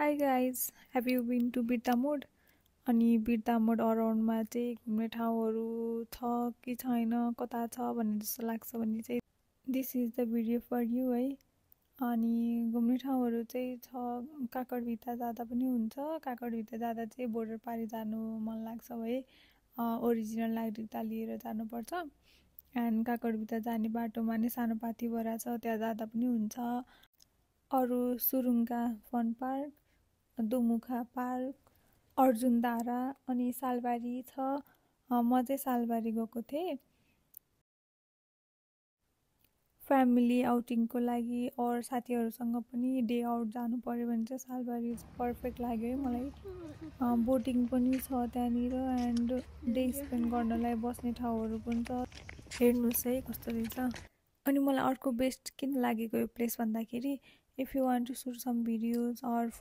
Hi guys, have you been to Birtamod? अनि बिर्तामोड अराउन्डमा चाहिँ घुम्ने ठाउँहरू छ कि छैन, कता छ भन्ने जस्तो लाग्छ भने चाहिँ this is the video for you है। अनि घुम्ने ठाउँहरू चाहिँ छ, काकडभित्र जाँदा पनि हुन्छ। काकडभित्र जाँदा चाहिँ बोर्डर पारी जानु मन लाग्छ भए ओरिजिनल नागरिकता लिएर जानुपर्छ। एन्ड काकडभित्र जाने बाटोमा नै सानो पाथिभरा छ, त्यहाँ जाँदा पनि हुन्छ। अरू Surunga fun park, Dumukha park, Arjundhara अनि सालबारी छ। म चाहिँ सालबारी गएको थिएँ फ्यामिली आउटिङको लागि, अर साथीहरूसँग पनि डे आउट जानु पर्यो भने चाहिँ सालबारी पर्फेक्ट लाग्यो है मलाई। बोटिङ पनि छ त्यहाँनिर एन्ड डे स्पेन्ड गर्नलाई बस्ने ठाउँहरू पनि छ। हेर्नुहोस् है कस्तो रहेछ। अनि मलाई अर्को बेस्ट किन लागेको यो प्लेस भन्दाखेरि if you want to shoot some videos or